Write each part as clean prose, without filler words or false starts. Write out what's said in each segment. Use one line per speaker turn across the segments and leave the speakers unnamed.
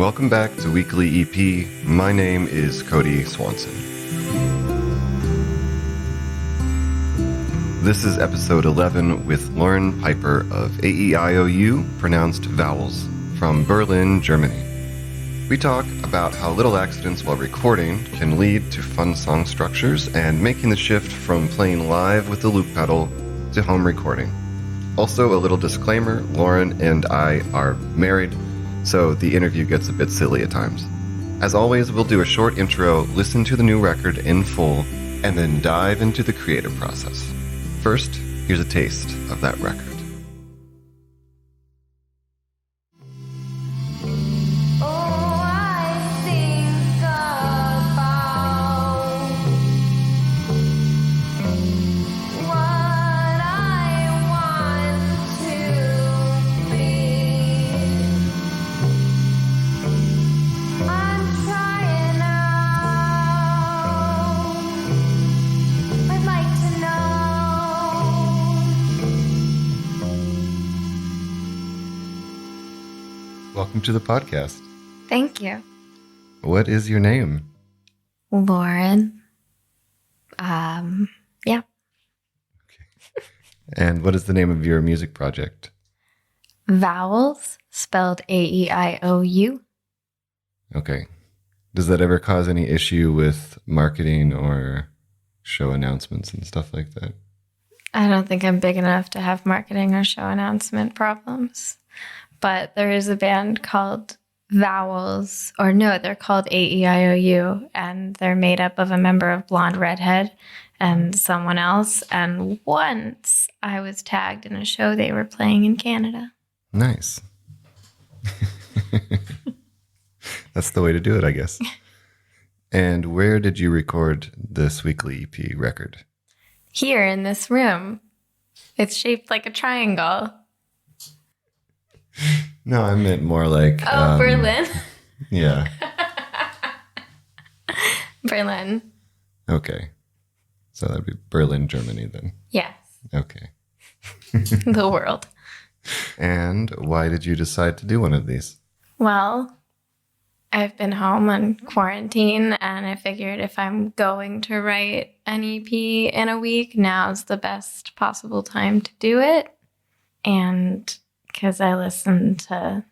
welcome back to Weekly EP. My name is Cody Swanson. This is episode 11 with Lauren Piper of AEIOU, pronounced vowels, from Berlin, Germany. We talk about how little accidents while recording can lead to fun song structures and making the shift from playing live with the loop pedal to home recording. Also, a little disclaimer, Lauren and I are married, so the interview gets a bit silly at times. As always, we'll do a short intro, listen to the new record in full, and then dive into the creative process. First, here's a taste of that record. Welcome to the podcast.
Thank you.
What is your name?
Lauren. Yeah.
Okay. And what is the name of your music project?
Vowels, spelled AEIOU.
Okay. Does that ever cause any issue with marketing or show announcements and stuff like that?
I don't think I'm big enough to have marketing or show announcement problems. But there is a band called Vowels, or no, they're called AEIOU, and they're made up of a member of Blonde Redhead and someone else. And once I was tagged in a show they were playing in Canada.
Nice. That's the way to do it, I guess. And where did you record this weekly EP record?
Here in this room. It's shaped like a triangle.
No, I meant more like...
Berlin?
Yeah.
Berlin.
Okay. So that'd be Berlin, Germany then.
Yes.
Okay.
The world.
And why did you decide to do one of these?
Well, I've been home on quarantine, and I figured if I'm going to write an EP in a week, now's the best possible time to do it. And because I listened to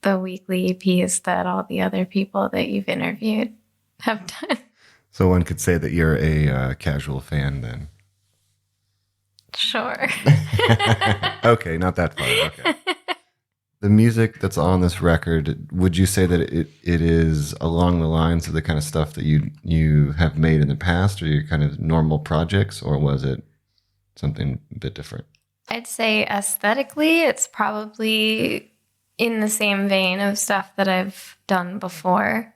the weekly EPs that all the other people that you've interviewed have done.
So one could say that you're a casual fan then.
Sure.
Okay, not that far. Okay. The music that's on this record, would you say that it is along the lines of the kind of stuff that you have made in the past, or your kind of normal projects, or was it something a bit different?
I'd say aesthetically, it's probably in the same vein of stuff that I've done before.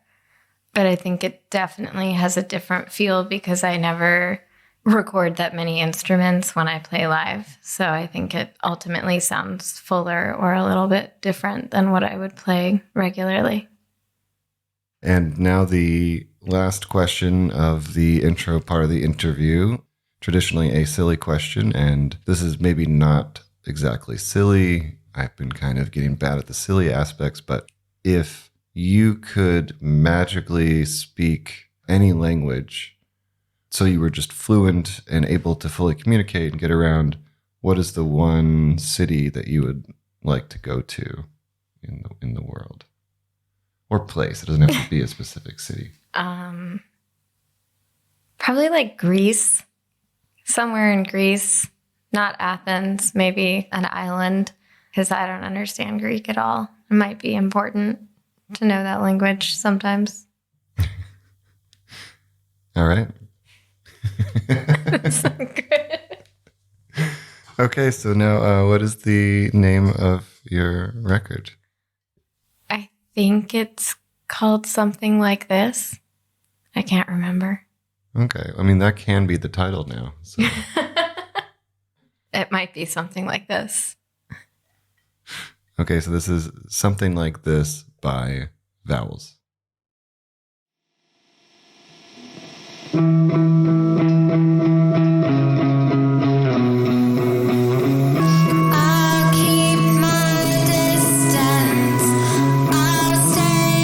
But I think it definitely has a different feel because I never record that many instruments when I play live. So I think it ultimately sounds fuller or a little bit different than what I would play regularly.
And now the last question of the intro part of the interview. Traditionally a silly question, and this is maybe not exactly silly. I've been kind of getting bad at the silly aspects, but if you could magically speak any language, so you were just fluent and able to fully communicate and get around, what is the one city that you would like to go to in the world? Or place. It doesn't have to be a specific city.
Probably like Greece. Somewhere in Greece, not Athens, maybe an island, because I don't understand Greek at all. It might be important to know that language sometimes.
All right.
That's not good.
Okay, so now what is the name of your record?
I think it's called something like this. I can't remember.
Okay. I mean, that can be the title now. So.
It might be something like this.
Okay, so this is Something Like This by Vowels.
I keep my distance. I stay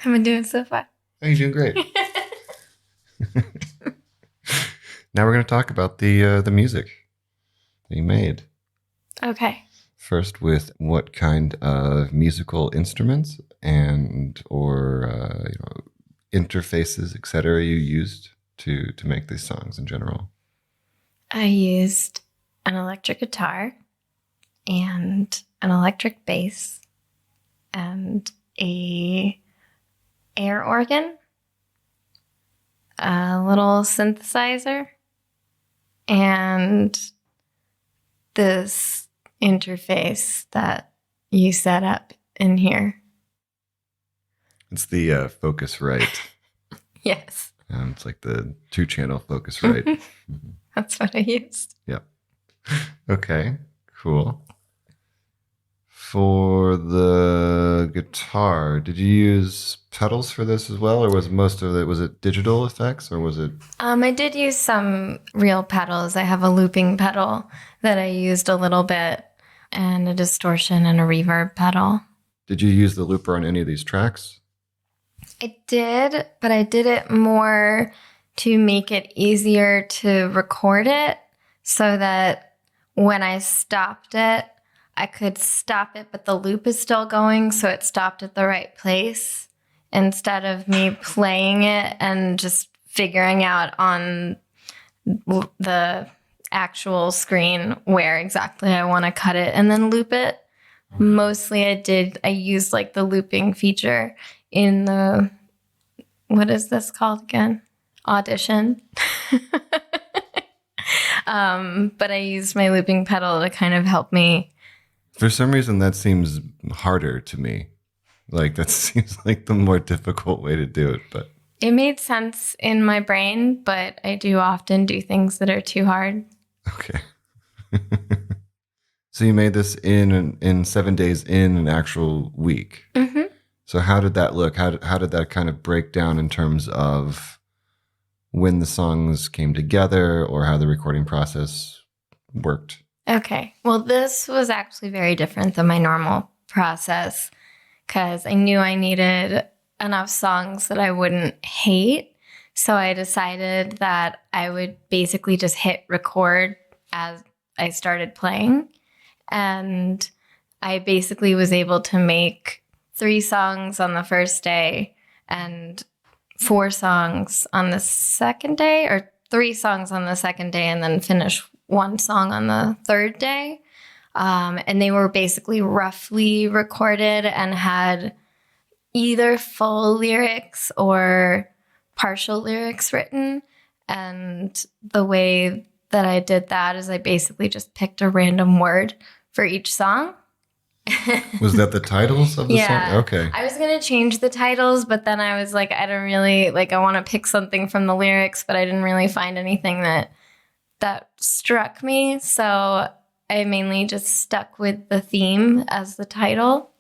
I've been doing so far.
Oh, you're doing great. Now we're going to talk about the music that you made.
Okay.
First, with what kind of musical instruments and or interfaces, etc., you used to make these songs in general.
I used an electric guitar and an electric bass and a air organ, a little synthesizer, and this interface that you set up in here.
It's the Focusrite.
Yes.
It's like the 2-channel Focusrite. Mm-hmm.
That's what I used.
Yep. Okay, cool. For the guitar, did you use pedals for this as well, or was most of it, was it digital effects, or was it?
I did use some real pedals. I have a looping pedal that I used a little bit, and a distortion and a reverb pedal.
Did you use the looper on any of these tracks?
I did, but I did it more to make it easier to record it so that when I stopped it, I could stop it, but the loop is still going, so it stopped at the right place instead of me playing it and just figuring out on the actual screen where exactly I want to cut it and then loop it. Mostly I used like the looping feature in the, what is this called again? Audition. But I used my looping pedal to kind of help me.
For some reason, that seems harder to me. Like, that seems like the more difficult way to do it, but.
It made sense in my brain, but I do often do things that are too hard.
Okay. So you made this in 7 days in an actual week.
Mm-hmm.
So how did that look? How did that kind of break down in terms of when the songs came together or how the recording process worked?
Okay. Well, this was actually very different than my normal process because I knew I needed enough songs that I wouldn't hate. So I decided that I would basically just hit record as I started playing. And I basically was able to make 3 songs on the first day and 4 songs on the second day, or 3 songs on the second day, and then finish 1 song on the third day. And they were basically roughly recorded and had either full lyrics or partial lyrics written. And the way that I did that is I basically just picked a random word for each song.
Was that the titles of the
Yeah.
song? Okay.
I was going to change the titles, but then I was like, I don't really, like, I want to pick something from the lyrics, but I didn't really find anything that struck me. So I mainly just stuck with the theme as the title.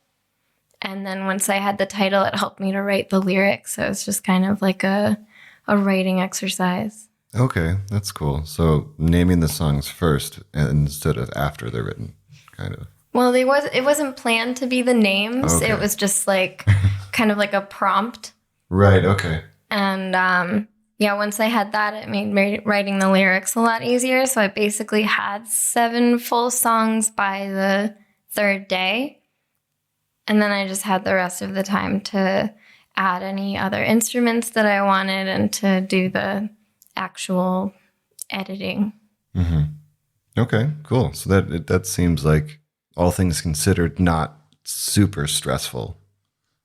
And then once I had the title, it helped me to write the lyrics. So it's just kind of like a writing exercise.
Okay, that's cool. So naming the songs first instead of after they're written, kind of.
Well, it wasn't planned to be the names.
Okay.
It was just like kind of like a prompt.
Right, okay.
And yeah, once I had that, it made writing the lyrics a lot easier. So I basically had 7 full songs by the third day. And then I just had the rest of the time to add any other instruments that I wanted and to do the actual editing.
Mm-hmm. Okay, cool. So that seems like, all things considered, not super stressful.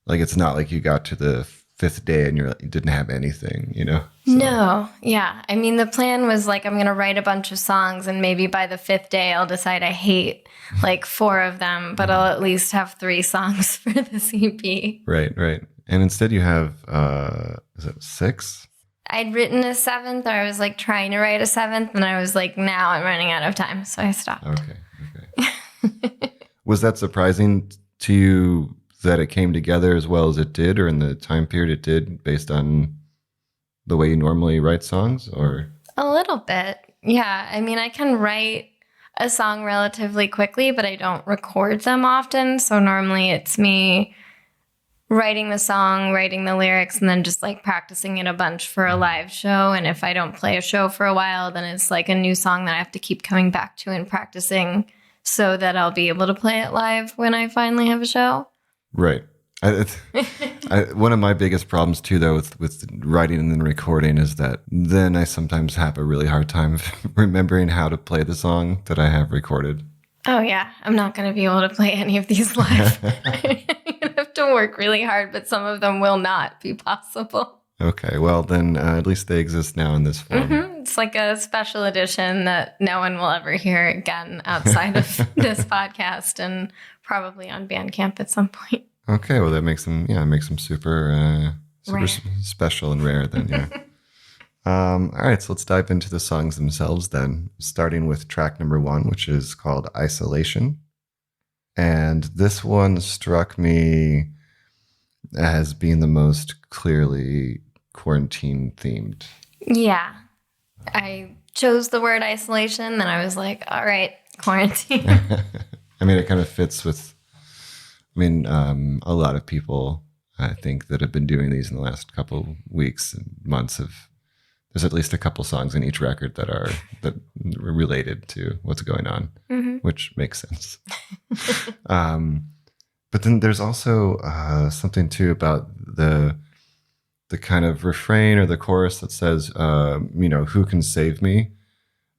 Like, it's not like you got to the 5th day and you didn't have anything, you know? So.
No, yeah. I mean, the plan was like, I'm going to write a bunch of songs and maybe by the 5th day I'll decide I hate like 4 of them, but I'll at least have 3 songs for the EP.
Right. And instead you have, is it 6?
I'd written a 7th, or I was like trying to write a 7th, and I was like, now I'm running out of time, so I stopped.
Okay. Was that surprising to you that it came together as well as it did, or in the time period it did, based on the way you normally write songs, or?
A little bit. Yeah. I mean, I can write a song relatively quickly, but I don't record them often. So normally it's me writing the song, writing the lyrics, and then just like practicing it a bunch for a live show. And if I don't play a show for a while, then it's like a new song that I have to keep coming back to and practicing so that I'll be able to play it live when I finally have a show.
Right. One of my biggest problems too, though, with writing and then recording is that then I sometimes have a really hard time remembering how to play the song that I have recorded.
Oh, yeah. I'm not going to be able to play any of these live. You have to work really hard, but some of them will not be possible.
Okay. Well, then at least they exist now in this form.
Mm-hmm. It's like a special edition that no one will ever hear again outside of this podcast and probably on Bandcamp at some point.
Okay. Well, that makes them, super
Rare.
special and rare then, yeah. All right, so let's dive into the songs themselves then, starting with track number 1, which is called Isolation. And this one struck me as being the most clearly quarantine themed.
Yeah. I chose the word isolation, and I was like, all right, quarantine.
I mean, it kind of fits with, a lot of people, I think, that have been doing these in the last couple weeks and months there's at least a couple songs in each record that are related to what's going on, which makes sense. But then there's also something too about the kind of refrain or the chorus that says, who can save me?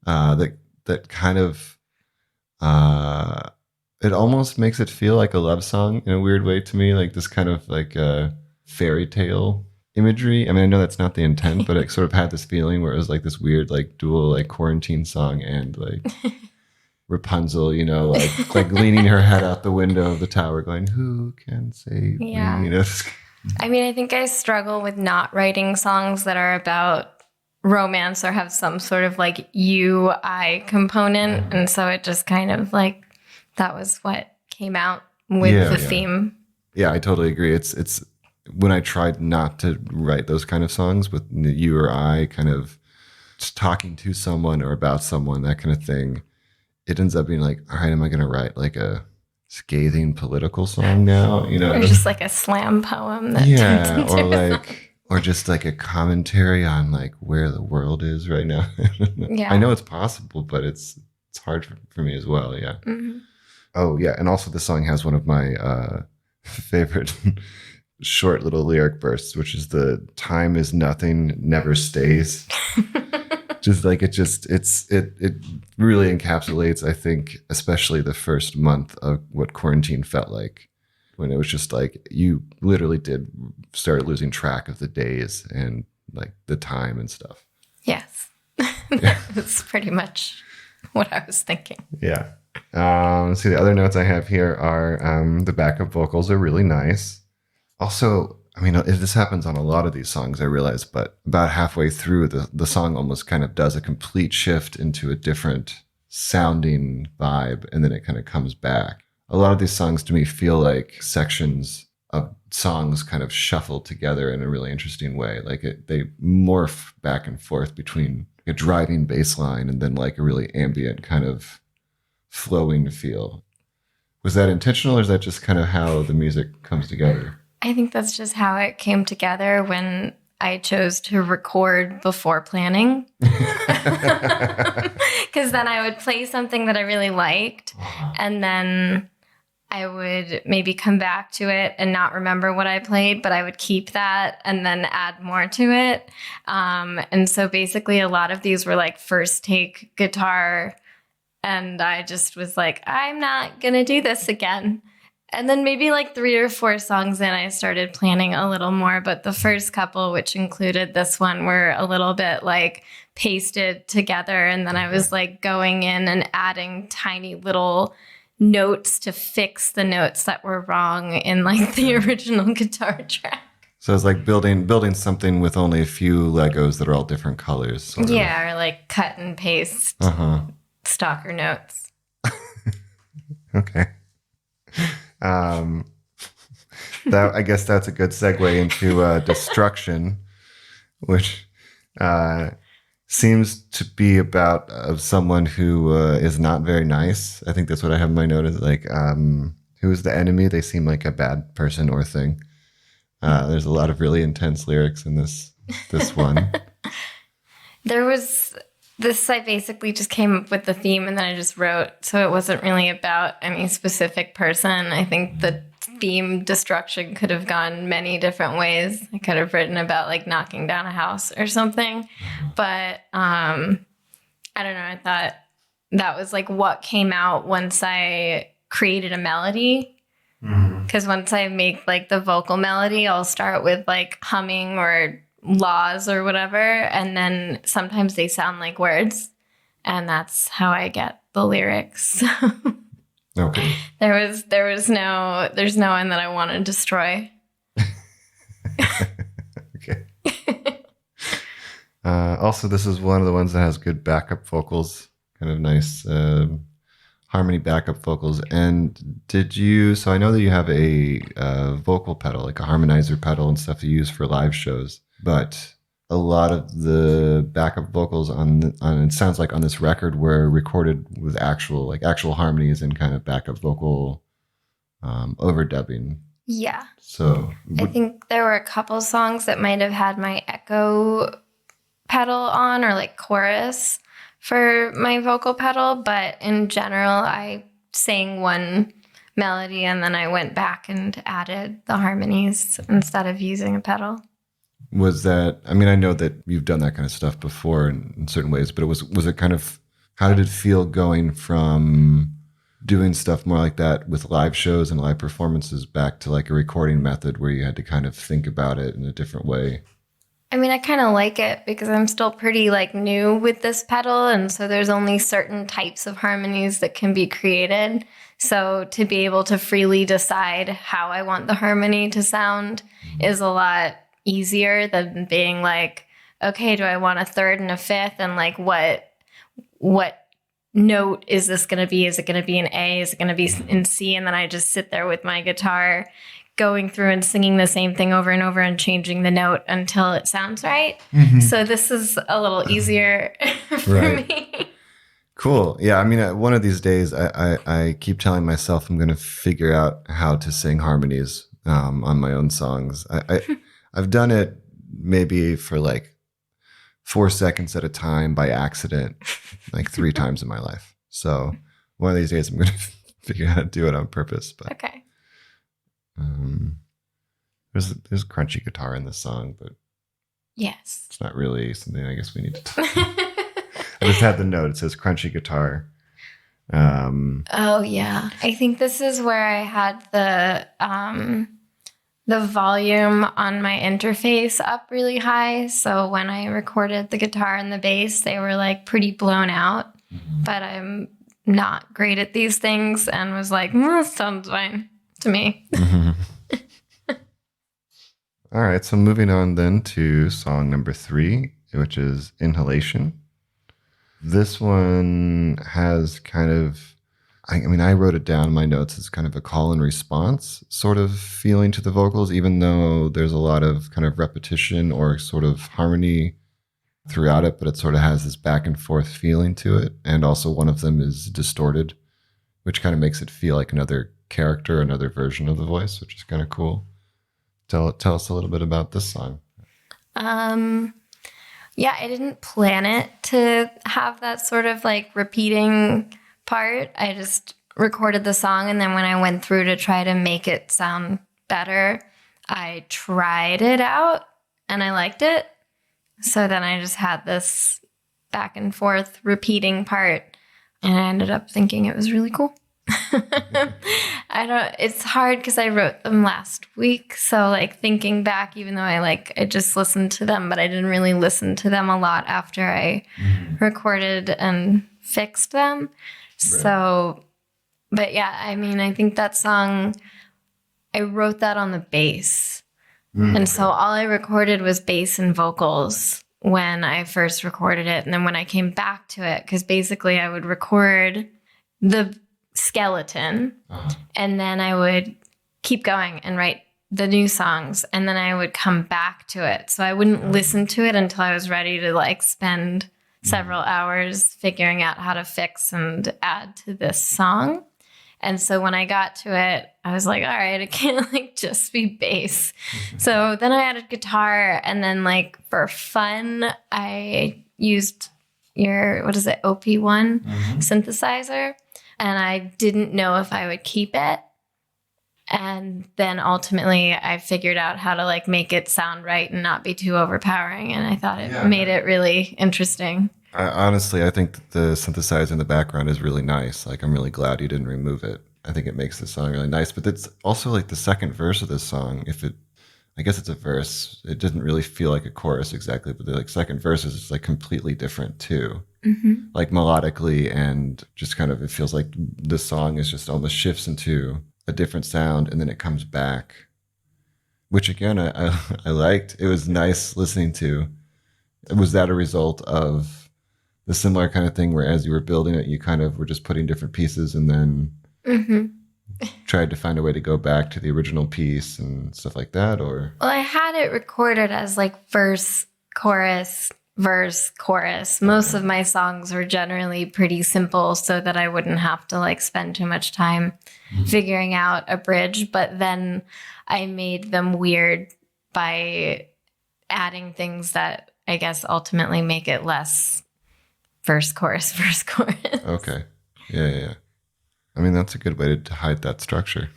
That kind of it almost makes it feel like a love song in a weird way to me, like this kind of like a fairy tale imagery. I mean, I know that's not the intent, but it sort of had this feeling where it was like this weird, like dual, like quarantine song and like Rapunzel, like leaning her head out the window of the tower going, who can save me?
I mean, I think I struggle with not writing songs that are about romance or have some sort of like you-I component. And so it just kind of like, that was what came out with the theme.
Yeah, I totally agree. It's when I tried not to write those kind of songs with you or I kind of just talking to someone or about someone, that kind of thing, it ends up being like, all right, am I going to write like a scathing political song now?
Or just like a slam poem that turns into
or just like a commentary on like where the world is right now. I know it's possible, but it's hard for me as well. Yeah.
Mm-hmm.
Oh yeah. And also the song has one of my favorite short little lyric bursts, which is the time is nothing, never stays. Just like it really encapsulates, I think, especially the first month of what quarantine felt like, when it was just like you literally did start losing track of the days and like the time and stuff.
Yes. That's pretty much what I was thinking.
Yeah. Let's see, the other notes I have here are the backup vocals are really nice. Also, I mean, this happens on a lot of these songs, I realize, but about halfway through, the song almost kind of does a complete shift into a different sounding vibe, and then it kind of comes back. A lot of these songs to me feel like sections of songs kind of shuffled together in a really interesting way. Like they morph back and forth between a driving bass line and then like a really ambient kind of flowing feel. Was that intentional, or is that just kind of how the music comes together?
I think that's just how it came together when I chose to record before planning. Because then I would play something that I really liked, and then I would maybe come back to it and not remember what I played, but I would keep that and then add more to it. And so basically a lot of these were like first take guitar, and I just was like, I'm not going to do this again. And then maybe like 3 or 4 songs in, I started planning a little more. But the first couple, which included this one, were a little bit like pasted together. And then I was like going in and adding tiny little notes to fix the notes that were wrong in like the original guitar track.
So it's like building something with only a few Legos that are all different colors. Sort of.
Or like cut and paste stalker notes.
Okay. That I guess that's a good segue into Destruction, which seems to be about someone who is not very nice. I think that's what I have in my notes. Like, who is the enemy? They seem like a bad person or thing. There's a lot of really intense lyrics in this one.
There was this, I basically just came up with the theme and then I just wrote. So it wasn't really about any specific person. I think the theme destruction could have gone many different ways. I could have written about like knocking down a house or something. But I don't know. I thought that was like what came out once I created a melody. Because once I make like the vocal melody, I'll start with like humming or laws or whatever. And then sometimes they sound like words. And that's how I get the lyrics.
Okay.
There's no one that I want to destroy.
Okay. Also, this is one of the ones that has good backup vocals, kind of nice harmony backup vocals. And so I know that you have a vocal pedal, like a harmonizer pedal and stuff you use for live shows, but a lot of the backup vocals on it sounds like on this record were recorded with actual harmonies and kind of backup vocal overdubbing.
Yeah.
So
I think there were a couple songs that might have had my echo pedal on or like chorus for my vocal pedal, but in general, I sang one melody and then I went back and added the harmonies instead of using a pedal.
Was that, I mean, I know that you've done that kind of stuff before in certain ways, but was it kind of, how did it feel going from doing stuff more like that with live shows and live performances back to like a recording method where you had to kind of think about it in a different way?
I mean, I kind of like it because I'm still pretty like new with this pedal. And so there's only certain types of harmonies that can be created. So to be able to freely decide how I want the harmony to sound is a lot easier than being like, okay, do I want a third and a fifth? And like, what note is this going to be? Is it going to be in A? Is it going to be in C? And then I just sit there with my guitar going through and singing the same thing over and over and changing the note until it sounds right. Mm-hmm. So this is a little easier for me.
Cool. Yeah. I mean, one of these days I keep telling myself I'm going to figure out how to sing harmonies on my own songs. I've done it maybe for like 4 seconds at a time by accident, like 3 times in my life. So one of these days I'm going to figure out how to do it on purpose. But
okay.
There's crunchy guitar in this song, but
yes,
it's not really something I guess we need to talk about. I just had the note. It says crunchy guitar.
Oh yeah, I think this is where I had the volume on my interface up really high. So when I recorded the guitar and the bass, they were like pretty blown out. Mm-hmm. But I'm not great at these things and was like, sounds fine to me.
Mm-hmm. All right, so moving on then to song number 3, which is Inhalation. This one has kind of, I mean, I wrote it down in my notes as kind of a call and response sort of feeling to the vocals, even though there's a lot of kind of repetition or sort of harmony throughout it, but it sort of has this back and forth feeling to it. And also one of them is distorted, which kind of makes it feel like another character, another version of the voice, which is kind of cool. Tell us a little bit about this song.
Yeah, I didn't plan it to have that sort of like repeating part. I just recorded the song, and then when I went through to try to make it sound better, I tried it out and I liked it. So then I just had this back and forth repeating part, and I ended up thinking it was really cool. It's hard because I wrote them last week. So like thinking back, even though I just listened to them, but I didn't really listen to them a lot after I recorded and fixed them. Right. So, but yeah, I mean, I think that song, I wrote that on the bass. And so all I recorded was bass and vocals when I first recorded it. And then when I came back to it, because basically I would record the skeleton and then I would keep going and write the new songs, and then I would come back to it. So I wouldn't listen to it until I was ready to like spend several hours figuring out how to fix and add to this song. And so when I got to it, I was like, all right, it can't like just be bass. So then I added guitar, and then like for fun, I used your, what is it, OP1 synthesizer. And I didn't know if I would keep it. And then ultimately I figured out how to like make it sound right and not be too overpowering. And I thought it made it really interesting.
Honestly, I think that the synthesizer in the background is really nice. Like, I'm really glad you didn't remove it. I think it makes the song really nice. But it's also like the second verse of this song. I guess it's a verse. It doesn't really feel like a chorus exactly, but the like second verse is like completely different too. Like melodically, and just kind of, it feels like the song is just almost shifts into a different sound, and then it comes back, which again, I liked. It was nice listening to. Was that a result of the similar kind of thing where as you were building it, you kind of were just putting different pieces and then tried to find a way to go back to the original piece and stuff like that? Or
Well, I had it recorded as like verse, chorus, verse, chorus. Most of my songs were generally pretty simple so that I wouldn't have to like spend too much time figuring out a bridge. But then I made them weird by adding things that I guess ultimately make it less verse, chorus, verse, chorus.
Okay. Yeah. I mean, that's a good way to hide that structure.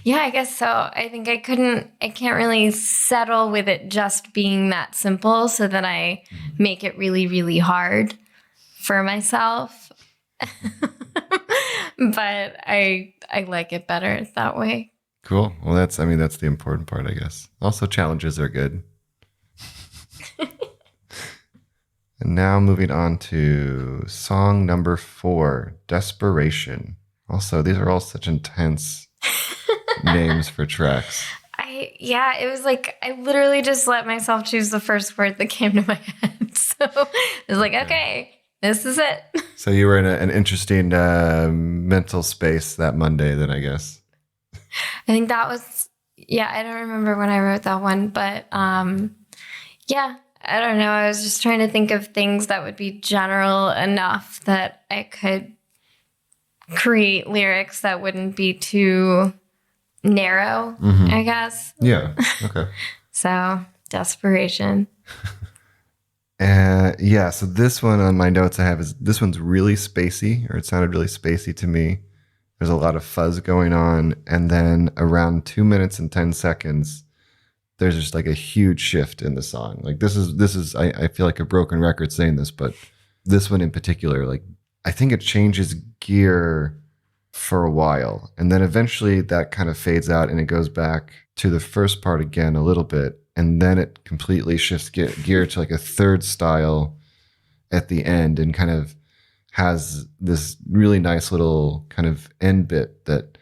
Yeah, I guess so. I think I can't really settle with it just being that simple, so that I make it really, really hard for myself. But I like it better that way.
Cool. Well, that's the important part, I guess. Also, challenges are good. And now moving on to song number 4, Desperation. Also, these are all such intense names for tracks.
It was like I literally just let myself choose the first word that came to my head. So it was like, okay, this is it.
So you were in an interesting mental space that Monday then, I guess.
I think that was, I don't remember when I wrote that one, but I don't know. I was just trying to think of things that would be general enough that I could create lyrics that wouldn't be too narrow, I guess.
Yeah. Okay.
So, Desperation.
So this one on my notes I have is, this one's really spacey, or it sounded really spacey to me. There's a lot of fuzz going on. And then around 2 minutes and 10 seconds, there's just like a huge shift in the song. Like this is, I feel like a broken record saying this, but this one in particular, like I think it changes gear for a while. And then eventually that kind of fades out and it goes back to the first part again a little bit. And then it completely shifts gear to like a third style at the end, and kind of has this really nice little kind of end bit that,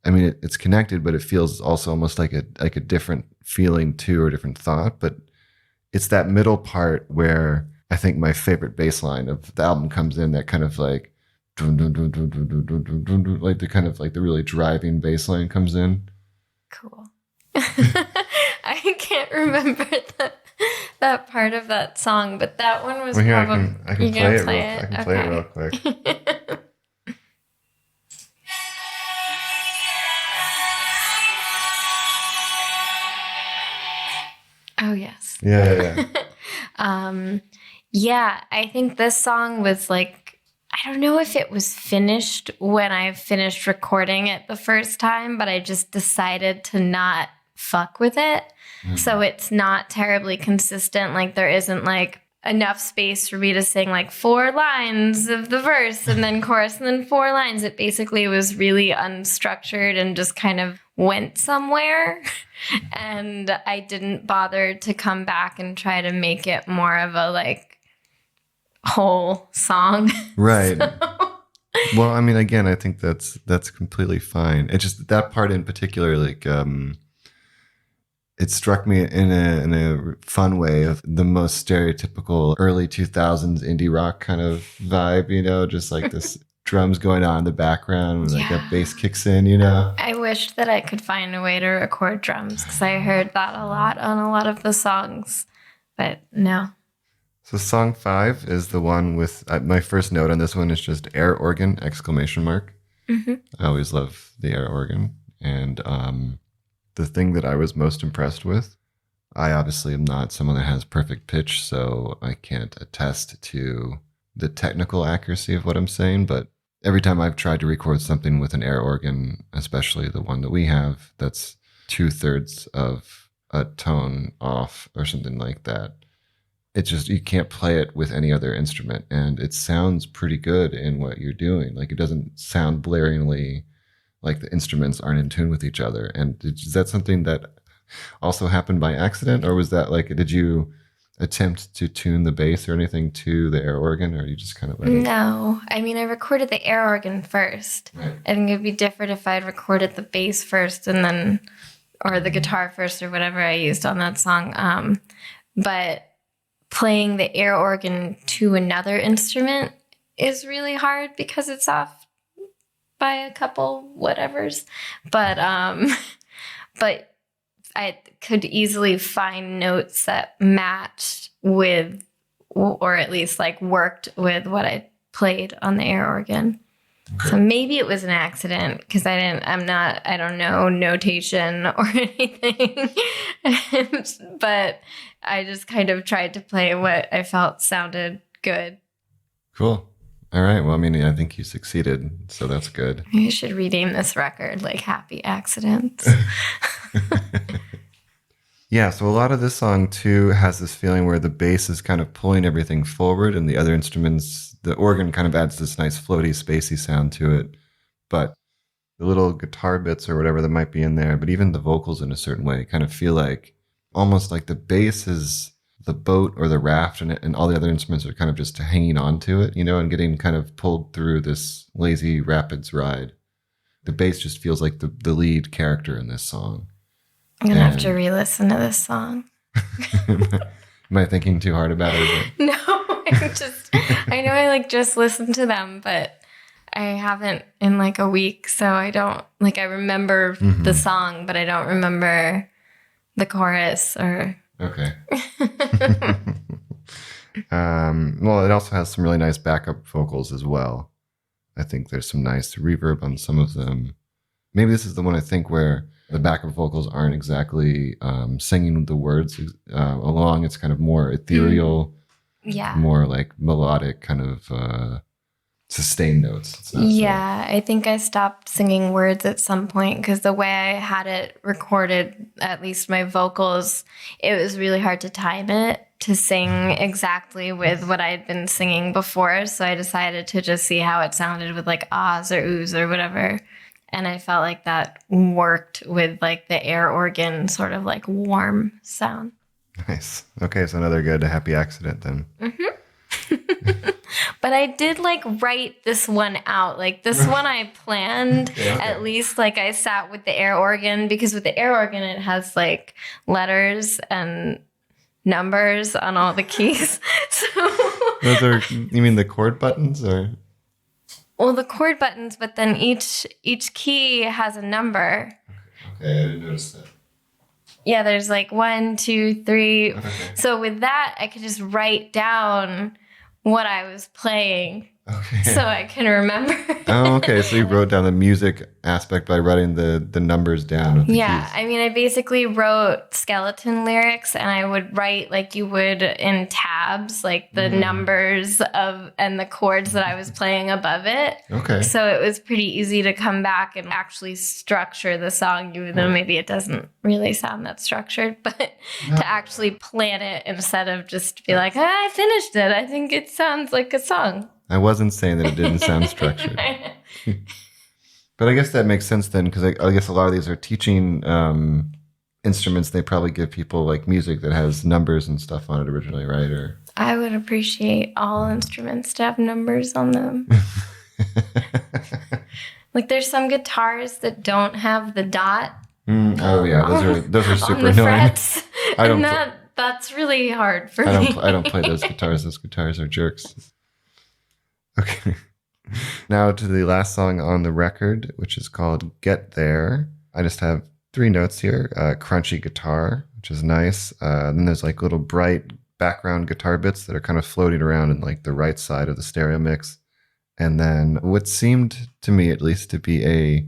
I mean, it's connected, but it feels also almost like a different feeling too, or a different thought. But it's that middle part where I think my favorite bass line of the album comes in, that kind of like, like the kind of like the really driving bass line comes in.
Cool. I can't remember that part of that song, but that one was probably...
I can play it real quick.
Oh, yes.
Yeah.
I think this song was like, I don't know if it was finished when I finished recording it the first time, but I just decided to not fuck with it. So it's not terribly consistent. Like there isn't like enough space for me to sing like 4 lines of the verse and then chorus and then 4 lines. It basically was really unstructured and just kind of went somewhere. And I didn't bother to come back and try to make it more of a like whole song.
Right. Well, I mean, again, I think that's completely fine. It's just that part in particular, like, it struck me in a fun way of the most stereotypical early 2000s indie rock kind of vibe, you know, just like this drums going on in the background and like that bass kicks in, you know.
I wished that I could find a way to record drums because I heard that a lot on a lot of the songs, but no.
So song 5 is the one with my first note on this one is just air organ ! I always love the air organ. And the thing that I was most impressed with, I obviously am not someone that has perfect pitch, so I can't attest to the technical accuracy of what I'm saying. But every time I've tried to record something with an air organ, especially the one that we have, that's 2/3 of a tone off or something like that. It's just, you can't play it with any other instrument. And it sounds pretty good in what you're doing. Like, it doesn't sound blaringly like the instruments aren't in tune with each other. And is that something that also happened by accident? Or was that like, did you attempt to tune the bass or anything to the air organ, or you just kind of let it?
No. I mean, I recorded the air organ first.
Right.
I think it'd be different if I'd recorded the bass first and then, or the guitar first or whatever I used on that song. But playing the air organ to another instrument is really hard because it's off by a couple whatevers. But I could easily find notes that matched with, or at least like worked with what I played on the air organ. Okay. So maybe it was an accident because I don't know notation or anything. But I just kind of tried to play what I felt sounded good.
Cool. All right. Well, I mean, I think you succeeded, so that's good.
You should rename this record like Happy Accidents.
Yeah, so a lot of this song, too, has this feeling where the bass is kind of pulling everything forward and the other instruments, the organ kind of adds this nice floaty, spacey sound to it. But the little guitar bits or whatever that might be in there, but even the vocals in a certain way kind of feel like almost like the bass is the boat or the raft, and all the other instruments are kind of just hanging on to it, and getting kind of pulled through this lazy rapids ride. The bass just feels like the lead character in this song.
I'm going to have to re-listen to this song.
Am I thinking too hard about it?
No, I know I just listened to them, but I haven't in a week. So I don't, I remember the song, but I don't remember the chorus or.
Okay. Well, it also has some really nice backup vocals as well. I think there's some nice reverb on some of them. Maybe this is the one I think where the backup vocals aren't exactly singing the words along. It's kind of more ethereal, more like melodic kind of sustained notes.
I think I stopped singing words at some point because the way I had it recorded, at least my vocals, it was really hard to time it to sing exactly with what I had been singing before. So I decided to just see how it sounded with ahs or oohs or whatever. And I felt like that worked with the air organ sort of warm sound.
Nice. Okay, so another good happy accident then.
Mm-hmm. But I did write this one out. This one I planned at least I sat with the air organ, because with the air organ it has letters and numbers on all the keys. So
those are, you mean the chord buttons or?
Well, the chord buttons, but then each key has a number.
Okay, I didn't notice that.
Yeah, there's 1, 2, 3. Okay. So with that, I could just write down what I was playing. Okay. So I can remember.
Oh, okay. So you wrote down the music aspect by writing the numbers down. With the keys.
I mean, I basically wrote skeleton lyrics, and I would write you would in tabs, the numbers and the chords that I was playing above it.
Okay.
So it was pretty easy to come back and actually structure the song, even though maybe it doesn't really sound that structured, but to actually plan it instead of just be I finished it. I think it sounds like a song.
I wasn't saying that it didn't sound structured. But I guess that makes sense then, because I guess a lot of these are teaching instruments. They probably give people like music that has numbers and stuff on it originally, right? Or
I would appreciate all instruments to have numbers on them. Like there's some guitars that don't have the dot.
Oh yeah, those are super annoying.
I don't. That's really hard for me.
I don't play those guitars. Those guitars are jerks. Okay. Now to the last song on the record, which is called Get There. I just have 3 notes here. Crunchy guitar, which is nice. Then there's like little bright background guitar bits that are kind of floating around in like the right side of the stereo mix. And then what seemed to me, at least, to be a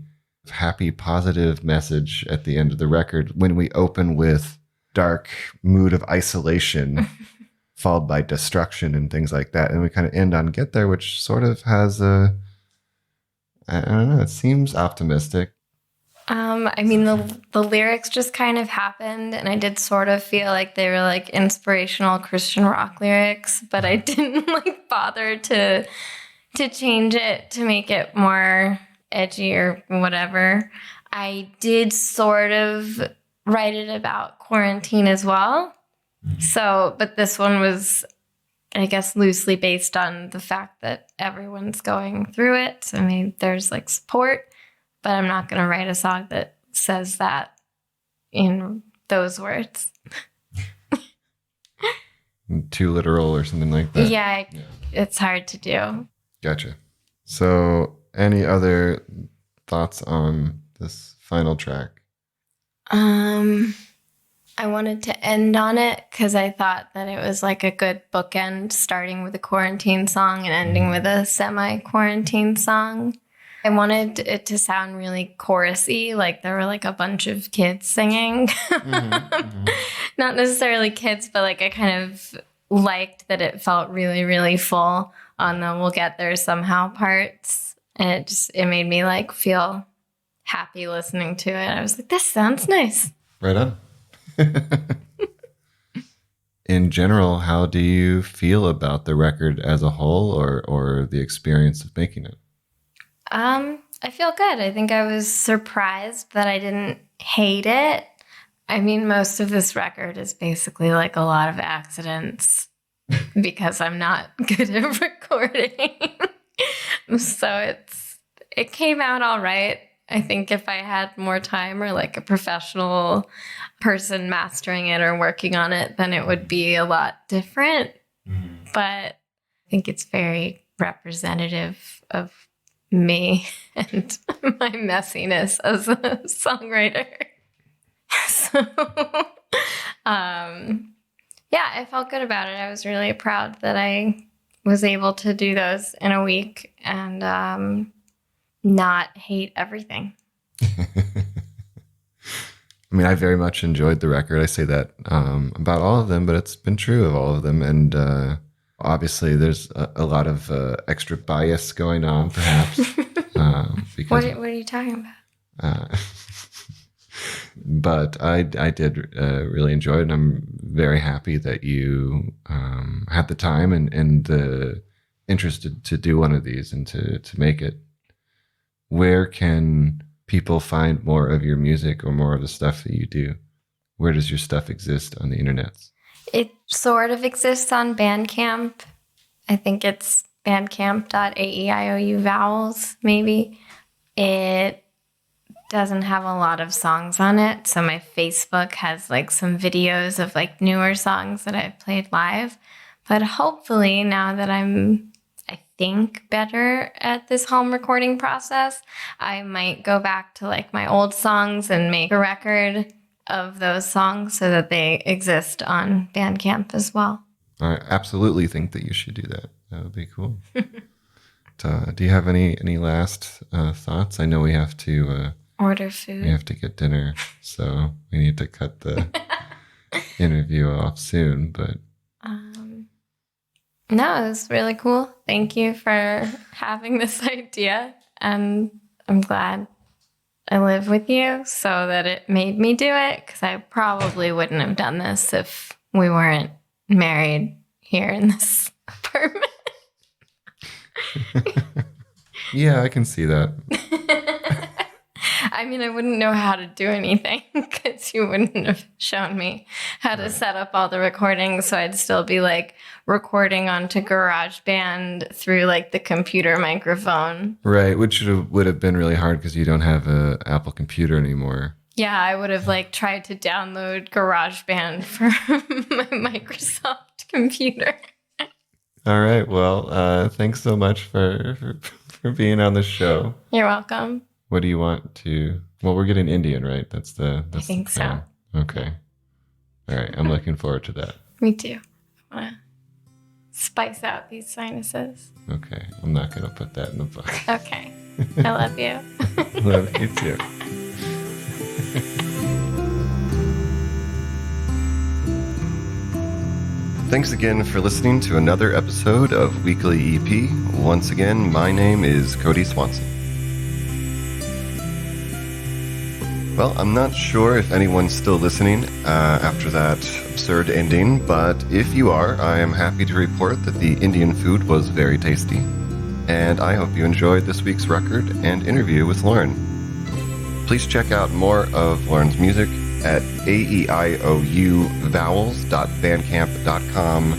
happy, positive message at the end of the record when we open with dark mood of isolation, followed by destruction and things like that. And we kind of end on Get There, which sort of has I don't know, it seems optimistic.
I mean, the lyrics just kind of happened, and I did sort of feel like they were like inspirational Christian rock lyrics, but I didn't like bother to change it to make it more edgy or whatever. I did sort of write it about quarantine as well. So, but this one was, I guess, loosely based on the fact that everyone's going through it. I mean, there's like support, but I'm not going to write a song that says that in those words.
Too literal or something like that.
Yeah, it's hard to do.
Gotcha. So, any other thoughts on this final track?
I wanted to end on it because I thought that it was like a good bookend, starting with a quarantine song and ending with a semi-quarantine song. I wanted it to sound really chorusy, like there were like a bunch of kids singing. Not necessarily kids, but like I kind of liked that it felt really, really full on the "we'll get there somehow" parts. And it made me like feel happy listening to it. I was like, this sounds nice.
Right on. In general, how do you feel about the record as a whole, or the experience of making it?
I feel good. I think I was surprised that I didn't hate it. I mean, most of this record is basically like a lot of accidents because I'm not good at recording. So it came out all right. I think if I had more time or like a professional person mastering it or working on it, then it would be a lot different. But I think it's very representative of me and my messiness as a songwriter. So, yeah, I felt good about it. I was really proud that I was able to do those in a week and not hate everything.
I mean, I very much enjoyed the record. I say that about all of them, but it's been true of all of them. And obviously, there's a lot of extra bias going on, perhaps. Because,
what are you talking about?
But I did really enjoy it, and I'm very happy that you had the time and interested to do one of these and to make it. Where can people find more of your music or more of the stuff that you do? Where does your stuff exist on the internet?
It sort of exists on Bandcamp. I think it's bandcamp.aeiou vowels, maybe. It doesn't have a lot of songs on it. So my Facebook has like some videos of like newer songs that I've played live. But hopefully now that I think better at this home recording process, I might go back to like my old songs and make a record of those songs so that they exist on Bandcamp as well.
I absolutely think that you should do that. That would be cool. Do you have any last thoughts? I know we have to
order food.
We have to get dinner, so we need to cut the interview off soon. But
no, it was really cool. Thank you for having this idea, and I'm glad I live with you so that it made me do it, because I probably wouldn't have done this if we weren't married here in this apartment.
Yeah, I can see that.
I mean, I wouldn't know how to do anything because you wouldn't have shown me how to set up all the recordings. So I'd still be like recording onto GarageBand through like the computer microphone.
Right, which would have been really hard because you don't have an Apple computer anymore.
Yeah, I would have like tried to download GarageBand for my Microsoft computer.
All right. Well, thanks so much for being on the show.
You're welcome.
What do you want to? Well, we're getting Indian, right? That's
I think so.
Okay. All right. I'm looking forward to that.
Me too. I want to spice out these sinuses.
Okay, I'm not going to put that in the book.
Okay. I love you.
Love you too. Thanks again for listening to another episode of Weekly EP. Once again, my name is Cody Swanson. Well, I'm not sure if anyone's still listening after that absurd ending, but if you are, I am happy to report that the Indian food was very tasty. And I hope you enjoyed this week's record and interview with Lauren. Please check out more of Lauren's music at AEIOUvowels.bandcamp.com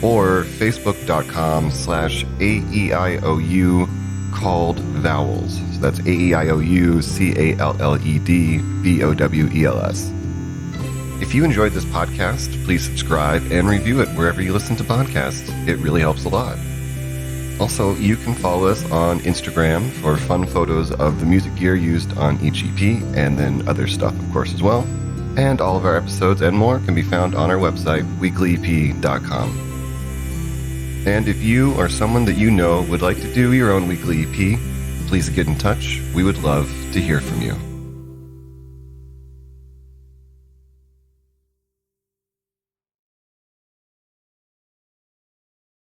or facebook.com/AEIOU called vowels. So that's AEIOUCALLEDVOWELS. If you enjoyed this podcast, please subscribe and review it wherever you listen to podcasts. It really helps a lot. Also, you can follow us on Instagram for fun photos of the music gear used on each EP, and then other stuff, of course, as well. And all of our episodes and more can be found on our website, weeklyep.com. And if you or someone that you know would like to do your own weekly EP, please get in touch. We would love to hear from you.